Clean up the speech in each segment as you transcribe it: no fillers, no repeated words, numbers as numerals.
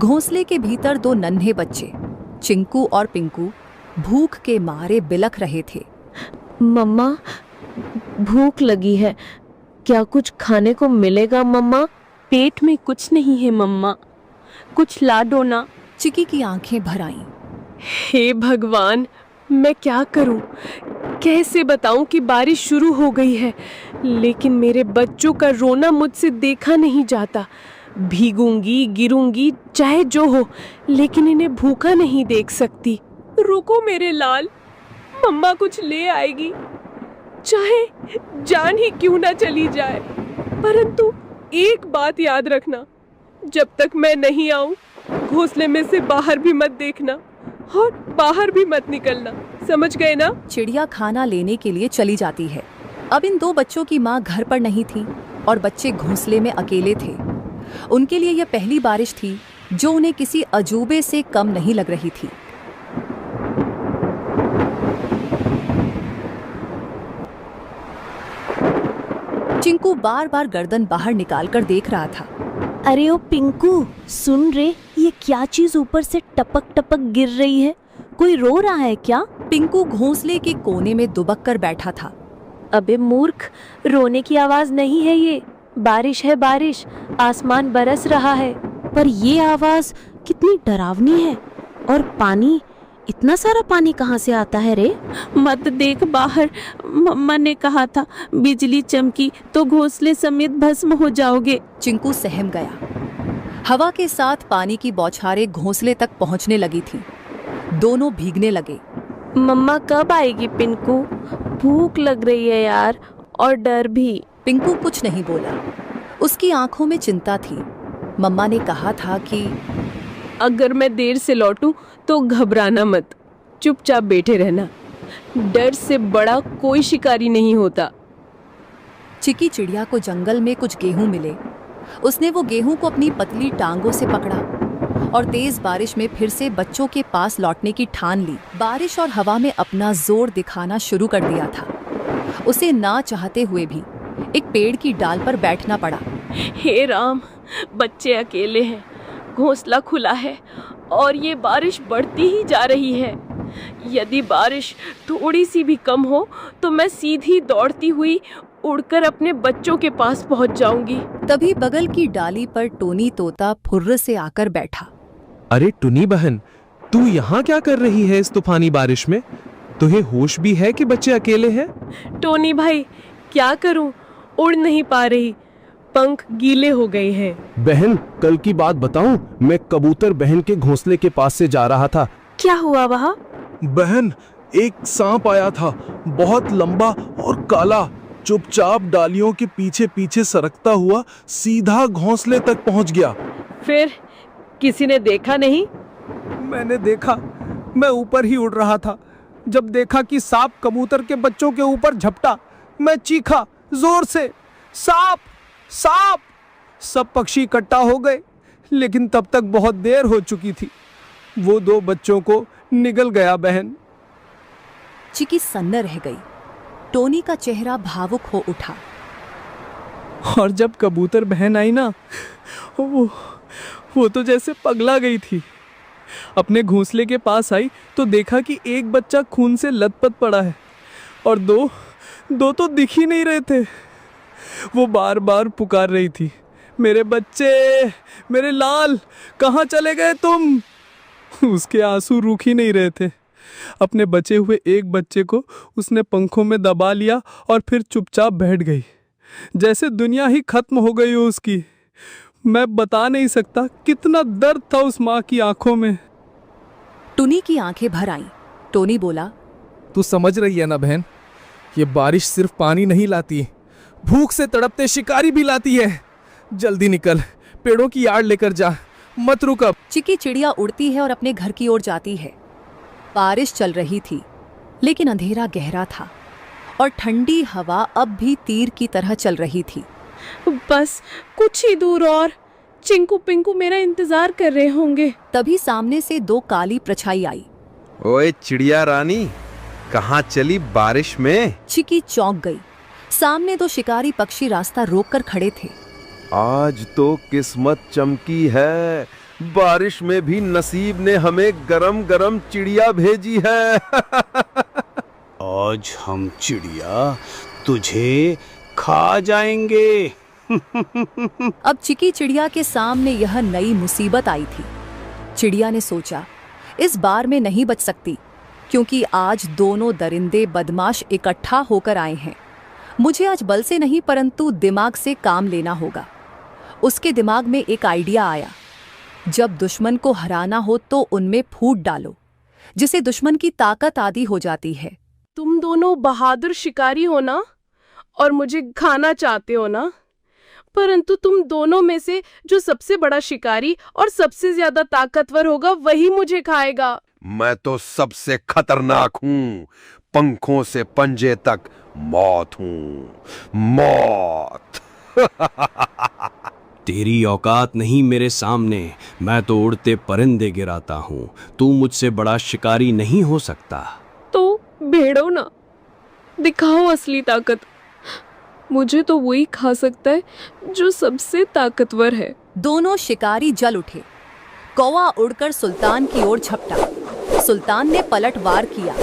घोंसले के भीतर दो नन्हे बच्चे चिंकू और पिंकू भूख के मारे बिलख रहे थे। मम्मा, भूख लगी है, क्या कुछ खाने को मिलेगा मम्मा? पेट में कुछ नहीं है मम्मा, कुछ ला दो ना। चिकी की आंखें भर आईं। हे भगवान, मैं क्या करूं? कैसे बताऊं कि बारिश शुरू हो गई है, लेकिन मेरे बच्चों का रोना मुझसे देखा नहीं जाता। भीगूंगी, गिरूंगी, चाहे जो हो, लेकिन इन्हें भूखा नहीं देख सकती। रुको मेरे लाल, मम्मा कुछ ले आएगी, चाहे जान ही क्यों ना चली जाए। परंतु एक बात याद रखना, जब तक मैं नहीं आऊं, घोंसले में से बाहर भी मत देखना और बाहर भी मत निकलना, समझ गए ना? चिड़िया खाना लेने के लिए चली जाती है। अब इन दो बच्चों की माँ घर पर नहीं थी और बच्चे घोंसले में अकेले थे। उनके लिए यह पहली बारिश थी जो उन्हें किसी अजूबे से कम नहीं लग रही थी। चिंकू बार बार गर्दन बाहर निकालकर देख रहा था। अरे ओ पिंकू, सुन रे, ये क्या चीज ऊपर से टपक टपक गिर रही है? कोई रो रहा है क्या? पिंकू घोंसले के कोने में दुबक कर बैठा था। अबे मूर्ख, रोने की आवाज नहीं है ये, बारिश है बारिश, आसमान बरस रहा है। पर ये आवाज कितनी डरावनी है। और पानी, इतना सारा पानी कहाँ से आता है रे? मत देख बाहर, मम्मा ने कहा था बिजली चमकी तो घोंसले समेत भस्म हो जाओगे। चिंकू सहम गया। हवा के साथ पानी की बौछारें घोंसले तक पहुंचने लगी थी। दोनों भीगने लगे। मम्मा कब आएगी पिंकू? भूख लग रही है यार, और डर भी। पिंकू कुछ नहीं बोला। उसकी आंखों में चिंता थी। मम्मा ने कहा था कि अगर मैं देर से लौटूं तो घबराना मत, चुपचाप बैठे रहना। डर से बड़ा कोई शिकारी नहीं होता। चिकी चिड़िया को जंगल में कुछ गेहूं मिले। उसने वो गेहूं को अपनी पतली टांगों से पकड़ा और तेज बारिश में फिर से बच्चों के पास लौटने की ठान ली। बारिश और हवा में अपना जोर दिखाना शुरू कर दिया था। उसे ना चाहते हुए भी एक पेड़ की डाल पर बैठना पड़ा। हे राम, बच्चे अकेले हैं, घोंसला खुला है और ये बारिश बढ़ती ही जा रही है। यदि बारिश थोड़ी सी भी कम हो तो मैं सीधी दौड़ती हुई उड़कर अपने बच्चों के पास पहुंच जाऊंगी। तभी बगल की डाली पर टोनी तोता फुर्र से आकर बैठा। अरे टुनी बहन, तू यहाँ क्या कर रही है इस तूफानी बारिश में? तुझे होश भी है कि बच्चे अकेले हैं? टोनी भाई, क्या करूं, उड़ नहीं पा रही, पंख गीले हो गए हैं। बहन, कल की बात बताऊं, मैं कबूतर बहन के घोंसले के पास से जा रहा था। क्या हुआ वहाँ? बहन, एक सांप आया था, बहुत लंबा और काला। चुपचाप डालियों के पीछे पीछे सरकता हुआ सीधा घोंसले तक पहुंच गया। फिर किसी ने देखा नहीं? मैंने देखा, मैं ऊपर ही उड़ रहा था। जब देखा कि सांप कबूतर के बच्चों के ऊपर झपटा, मैं चीखा जोर से, सांप सांप। सब पक्षी इकट्ठा हो गए, लेकिन तब तक बहुत देर हो चुकी थी। वो दो बच्चों को निगल गया बहन। चिकी सन्न रह गई। टोनी का चेहरा भावुक हो उठा। और जब कबूतर बहन आई ना, वो तो जैसे पगला गई थी। अपने घोंसले के पास आई तो देखा कि एक बच्चा खून से लथपथ पड़ा है और दो तो दिख ही नहीं रहे थे। वो बार बार पुकार रही थी, मेरे बच्चे, मेरे लाल, कहाँ चले गए तुम? उसके आंसू रुक ही नहीं रहे थे। अपने बचे हुए एक बच्चे को उसने पंखों में दबा लिया और फिर चुपचाप बैठ गई, जैसे दुनिया ही खत्म हो गई हो उसकी। मैं बता नहीं सकता कितना दर्द था उस माँ की आंखों में। टुनी की आंखें भर आईं। टोनी बोला, तू समझ रही है ना बहन, ये बारिश सिर्फ पानी नहीं लाती, भूख से तड़पते शिकारी भी लाती है। जल्दी निकल, पेड़ों की आड़ लेकर जा, मत रुक अब। चिकी चिड़िया उड़ती है और अपने घर की ओर जाती है। बारिश चल रही थी, लेकिन अंधेरा गहरा था और ठंडी हवा अब भी तीर की तरह चल रही थी। बस कुछ ही दूर और चिंकू पिंकू मेरा इंतजार कर रहे होंगे। तभी सामने से दो काली परछाई आई। ओए चिड़िया रानी, कहाँ चली बारिश में? चिकी चौंक गई। सामने दो शिकारी पक्षी रास्ता रोककर खड़े थे। आज तो किस्मत चमकी है, बारिश में भी नसीब ने हमें गरम गरम चिड़िया भेजी है। आज हम चिड़िया तुझे खा जाएंगे। अब चिकी चिड़िया के सामने यह नई मुसीबत आई थी। चिड़िया ने सोचा, इस बार में नहीं बच सकती, क्योंकि आज दोनों दरिंदे बदमाश इकट्ठा होकर आए हैं। मुझे आज बल से नहीं परंतु दिमाग से काम लेना होगा। उसके दिमाग में एक आइडिया आया, जब दुश्मन को हराना हो तो उनमें फूट डालो, जिसे दुश्मन की ताकत आदि हो जाती है। तुम दोनों बहादुर शिकारी हो ना, और मुझे खाना चाहते हो ना, परंतु तुम दोनों में से जो सबसे बड़ा शिकारी और सबसे ज्यादा ताकतवर होगा वही मुझे खाएगा। मैं तो सबसे खतरनाक हूँ, पंखों से पंजे तक मौत हूँ, मौत। तेरी औकात नहीं मेरे सामने, मैं तो उड़ते परिंदे गिराता हूँ। तू मुझसे बड़ा शिकारी नहीं हो सकता। तो भेड़ो ना, दिखाओ असली ताकत। मुझे तो वही खा सकता है जो सबसे ताकतवर है। दोनों शिकारी जल उठे। कौवा उड़कर सुल्तान की ओर झपटा। सुल्तान ने पलटवार किया।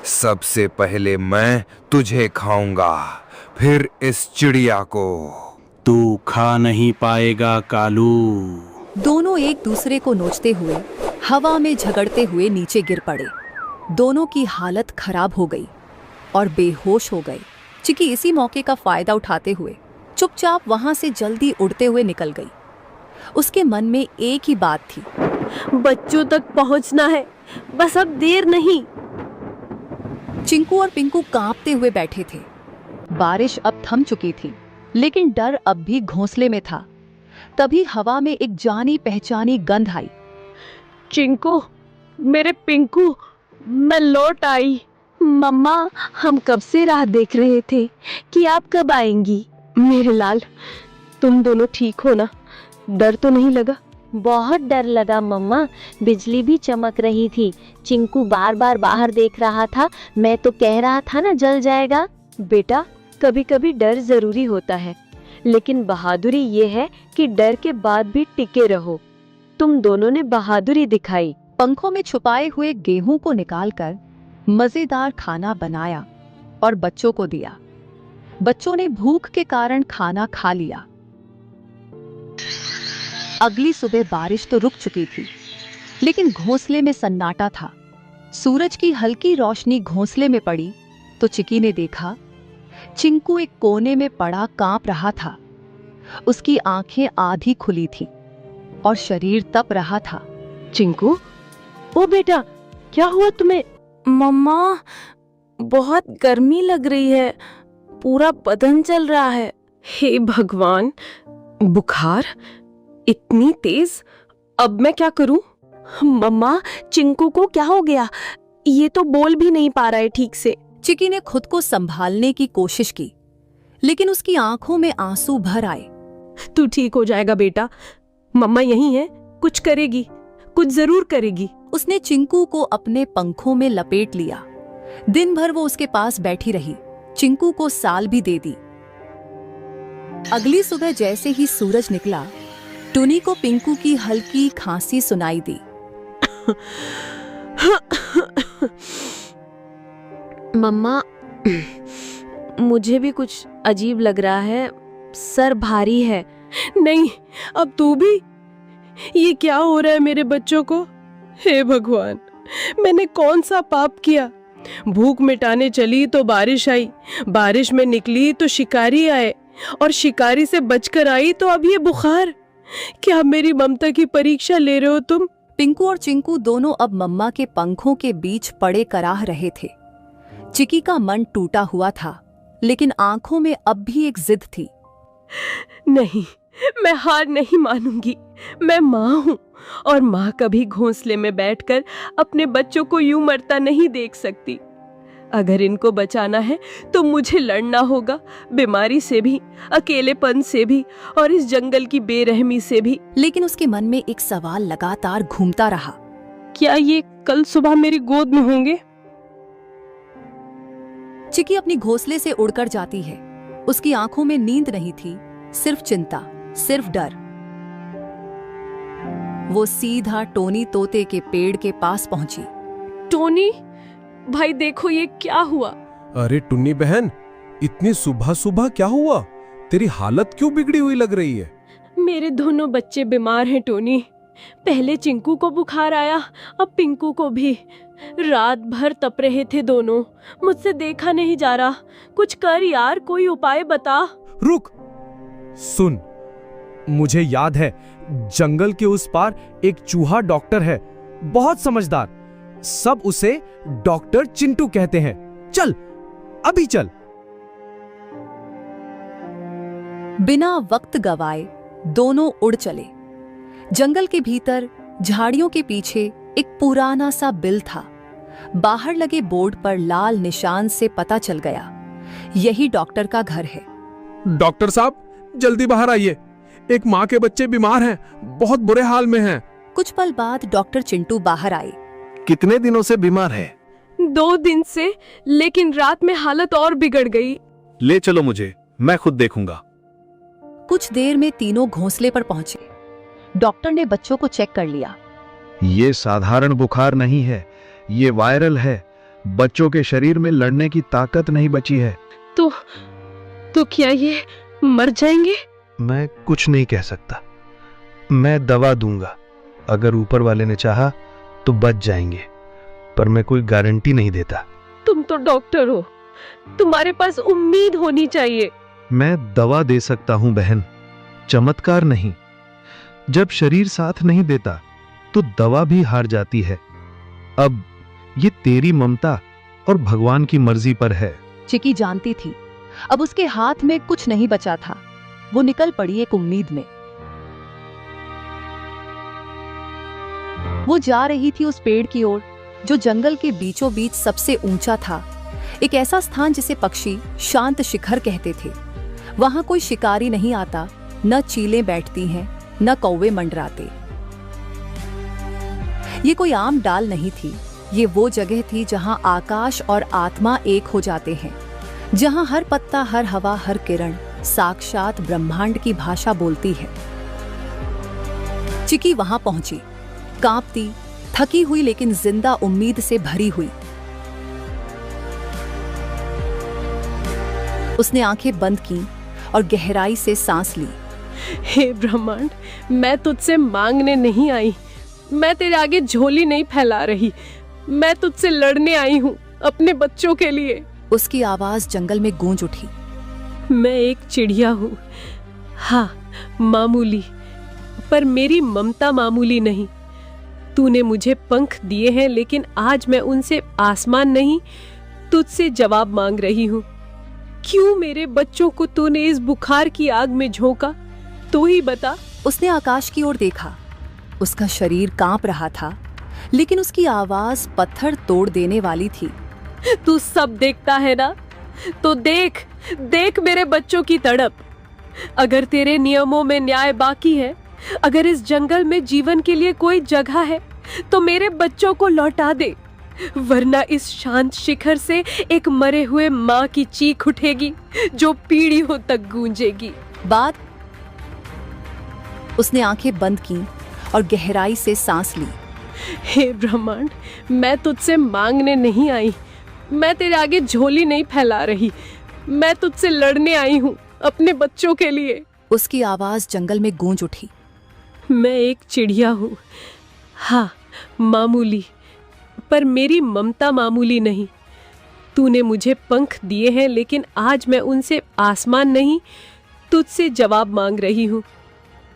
सबसे पहले मैं तुझे खाऊंगा, फिर इस चिड़िया को। तू खा नहीं पाएगा कालू। दोनों एक दूसरे को नोचते हुए हवा में झगड़ते हुए नीचे गिर पड़े। दोनों की हालत खराब हो गई और बेहोश हो गए। चिकी इसी मौके का फायदा उठाते हुए चुपचाप वहां से जल्दी उड़ते हुए निकल गई। उसके मन में एक ही बात थी, बच्चों तक पहुंचना है, बस अब देर नहीं। चिंकू और पिंकू कांपते हुए बैठे थे। बारिश अब थम चुकी थी, लेकिन डर अब भी घोंसले में था। तभी हवा में एक जानी पहचानी गंध आई। चिंकू, मेरे पिंकू, मैं लौट आई। मम्मा, हम कब से राह देख रहे थे कि आप कब आएंगी। मेरे लाल, तुम दोनों ठीक हो ना? डर तो नहीं लगा? बहुत डर लगा मम्मा, बिजली भी चमक रही थी। चिंकू बार बार बाहर देख रहा था। मैं तो कह रहा था ना जल जाएगा। बेटा, कभी कभी डर जरूरी होता है, लेकिन बहादुरी ये है कि डर के बाद भी टिके रहो। तुम दोनों ने बहादुरी दिखाई। पंखों में छुपाए हुए गेहूं को निकालकर मजेदार खाना बनाया और बच्चों को दिया। बच्चों ने भूख के कारण खाना खा लिया। अगली सुबह बारिश तो रुक चुकी थी, लेकिन घोंसले में सन्नाटा था। सूरज की हल्की रोशनी घोंसले में पड़ी तो चिकी ने देखा, चिंकू एक कोने में पड़ा कांप रहा था। उसकी आंखें आधी खुली थी और शरीर तप रहा था। चिंकू, ओ बेटा, क्या हुआ तुम्हें? मम्मा, बहुत गर्मी लग रही है, पूरा बदन चल रहा है। हे भगवान, बुखार इतनी तेज, अब मैं क्या करूं? मम्मा, चिंकू को क्या हो गया? ये तो बोल भी नहीं पा रहा है ठीक से। चिकी ने खुद को संभालने की कोशिश की, लेकिन उसकी आंखों में आंसू भर आए। तू ठीक हो जाएगा बेटा, मम्मा यहीं है, कुछ करेगी, कुछ जरूर करेगी। उसने चिंकू को अपने पंखों में लपेट लिया। दिन भर वो उसके पास बैठी रही, चिंकू को साल भी दे दी। अगली सुबह जैसे ही सूरज निकला, टुनी को पिंकू की हल्की खांसी सुनाई दी। मम्मा, मुझे भी कुछ अजीब लग रहा है, सर भारी है। नहीं, अब तू भी? ये क्या हो रहा है मेरे बच्चों को? हे भगवान, मैंने कौन सा पाप किया? भूख मिटाने चली तो बारिश आई, बारिश में निकली तो शिकारी आए, और शिकारी से बचकर आई तो अब ये बुखार। क्या मेरी ममता की परीक्षा ले रहे हो तुम? पिंकू और चिंकू दोनों अब मम्मा के पंखों के बीच पड़े कराह रहे थे। चिकी का मन टूटा हुआ था, लेकिन आंखों में अब भी एक जिद थी। नहीं, मैं हार नहीं मानूंगी। मैं माँ हूँ, और माँ कभी घोंसले में बैठकर अपने बच्चों को यूं मरता नहीं देख सकती। अगर इनको बचाना है तो मुझे लड़ना होगा, बीमारी से भी, अकेलेपन से भी, और इस जंगल की बेरहमी से भी। लेकिन उसके मन में एक सवाल लगातार घूमता रहा, क्या ये कल सुबह मेरी गोद में होंगे? चिकी अपनी घोंसले से उड़कर जाती है। उसकी आंखों में नींद नहीं थी, सिर्फ चिंता, सिर्फ डर। वो सीधा टोनी तोते के पेड़ के पास पहुंची। टोनी भाई देखो ये क्या हुआ। अरे टुन्नी बहन, इतनी सुबह सुबह क्या हुआ? तेरी हालत क्यों बिगड़ी हुई लग रही है? मेरे दोनों बच्चे बीमार हैं टोनी। पहले चिंकू को बुखार आया, अब पिंकू को भी। रात भर तप रहे थे दोनों, मुझसे देखा नहीं जा रहा। कुछ कर यार, कोई उपाय बता। रुक, सुन, मुझे याद है जंगल के उस पार एक चूहा डॉक्टर है, बहुत समझदार। सब उसे डॉक्टर चिंटू कहते हैं। चल, अभी चल। बिना वक्त गवाए दोनों उड़ चले। जंगल के भीतर झाड़ियों के पीछे एक पुराना सा बिल था। बाहर लगे बोर्ड पर लाल निशान से पता चल गया, यही डॉक्टर का घर है। डॉक्टर साहब, जल्दी बाहर आइए। एक माँ के बच्चे बीमार हैं, बहुत बुरे हाल में हैं। कुछ पल बाद डॉक्टर चिंटू बाहर आए। कितने दिनों से बीमार है? 2 दिन से, लेकिन रात में हालत और बिगड़ गई। ले चलो मुझे, मैं खुद देखूंगा। कुछ देर में तीनों घोंसले पर पहुंचे। डॉक्टर ने बच्चों को चेक कर लिया। ये साधारण बुखार नहीं है, ये वायरल है। बच्चों के शरीर में लड़ने की ताकत नहीं बची है। तो क्या ये मर जाएंगे? मैं कुछ नहीं कह सकता। मैं दवा दूंगा, अगर ऊपर वाले ने चाहा तो बच जाएंगे, पर मैं कोई गारंटी नहीं देता। तुम तो डॉक्टर हो, तुम्हारे पास उम्मीद होनी चाहिए। मैं दवा दे सकता हूं बहन, चमत्कार नहीं। जब शरीर साथ नहीं देता तो दवा भी हार जाती है। अब ये तेरी ममता और भगवान की मर्जी पर है। चिकी जानती थी अब उसके हाथ में कुछ नहीं बचा था। वो निकल पड़ी एक उम्मीद में। वो जा रही थी उस पेड़ की ओर जो जंगल के बीचों बीच सबसे ऊंचा था, एक ऐसा स्थान जिसे पक्षी शांत शिखर कहते थे। वहां कोई शिकारी नहीं आता, न चीलें बैठती हैं, न कौवे मंडराते। ये कोई आम डाल नहीं थी, ये वो जगह थी जहां आकाश और आत्मा एक हो जाते हैं, जहां हर पत्ता, हर हवा, हर किरण साक्षात ब्रह्मांड की भाषा बोलती है। चिकी वहां पहुंची, कांपती, थकी हुई, लेकिन जिंदा उम्मीद से भरी हुई। उसने आंखें बंद की और गहराई से सांस ली। हे ब्रह्मांड, मैं तुझसे मांगने नहीं आई, मैं तेरे आगे झोली नहीं फैला रही। मैं तुझसे लड़ने आई हूँ, अपने बच्चों के लिए। उसकी आवाज जंगल में गूंज उठी। मैं एक चिड़िया हूँ, हाँ मामूली, पर मेरी ममता मामूली नहीं। तूने मुझे पंख दिए हैं, लेकिन आज मैं उनसे आसमान नहीं, तुझसे जवाब मांग रही हूँ। क्यों मेरे बच्चों को तूने इस बुखार की आग में झोंका? तू ही बता। उसने आकाश की ओर देखा। उसका शरीर कांप रहा था, लेकिन उसकी आवाज पत्थर तोड़ देने वाली थी। तू सब देखता है ना, तो देख देख मेरे बच्चों की तड़प। अगर तेरे नियमों में न्याय बाकी है, अगर इस जंगल में जीवन के लिए कोई जगह है, तो मेरे बच्चों को लौटा दे, वरना इस शांत शिखर से एक मरे हुए माँ की चीख उठेगी जो पीढ़ियों तक गूंजेगी। बाद उसने आंखें बंद की और गहराई से सांस ली। हे ब्रह्मांड, मैं तुझसे मांगने नहीं आई, मैं तेरे आगे झोली नहीं फैला रही। मैं तुझसे लड़ने आई हूँ, अपने बच्चों के लिए। उसकी आवाज जंगल में गूंज उठी। मैं एक चिड़िया हूँ, हाँ मामूली, पर मेरी ममता मामूली नहीं। तूने मुझे पंख दिए हैं, लेकिन आज मैं उनसे आसमान नहीं, तुझसे जवाब मांग रही हूँ।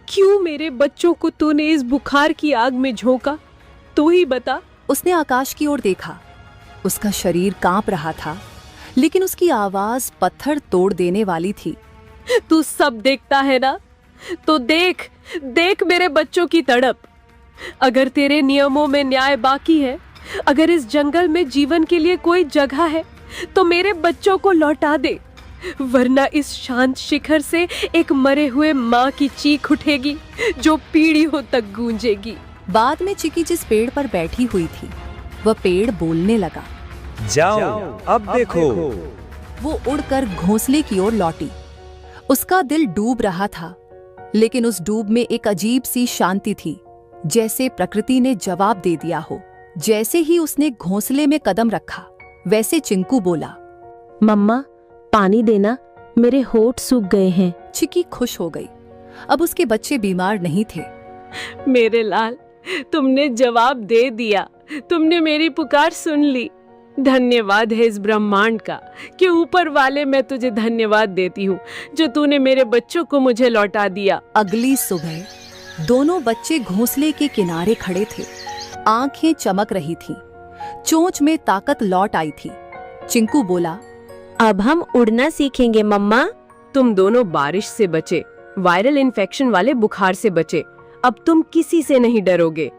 क्यों मेरे बच्चों को तूने इस बुखार की आग में झोंका? तू ही बता। उसने आकाश की ओर देखा। उसका शरीर कांप रहा था, लेकिन उसकी आवाज पत्थर तोड़ देने वाली थी। तू सब देखता है ना, तो देख देख मेरे बच्चों की तड़प। अगर तेरे नियमों में न्याय बाकी है, अगर इस जंगल में जीवन के लिए कोई जगह है, तो मेरे बच्चों को लौटा दे, वरना इस शांत शिखर से एक मरे हुए माँ की चीख उठेगी जो पीढ़ियों तक गूंजेगी। बाद में चिकी जिस पेड़ पर बैठी हुई थी, वह पेड़ बोलने लगा। जाओ, अब देखो। वो उड़कर घोंसले की ओर लौटी। उसका दिल डूब रहा था, लेकिन उस डूब में एक अजीब सी शांति थी। जैसे प्रकृति ने जवाब दे दिया हो। जैसे ही उसने घोंसले में कदम रखा, वैसे चिंकू बोला, मम्मा पानी देना, मेरे होठ सूख गए हैं। चिकी खुश हो गई। अब उसके बच्चे बीमार नहीं थे। मेरे लाल, तुमने जवाब दे दिया, तुमने मेरी पुकार सुन ली। धन्यवाद है इस ब्रह्मांड का कि ऊपर वाले, मैं तुझे धन्यवाद देती हूँ जो तूने मेरे बच्चों को मुझे लौटा दिया। अगली सुबह दोनों बच्चे घोंसले के किनारे खड़े थे। आंखें चमक रही थीं, चोंच में ताकत लौट आई थी। चिंकू बोला, अब हम उड़ना सीखेंगे मम्मा। तुम दोनों बारिश से बचे, वायरल इन्फेक्शन वाले बुखार से बचे। अब तुम किसी से नहीं डरोगे।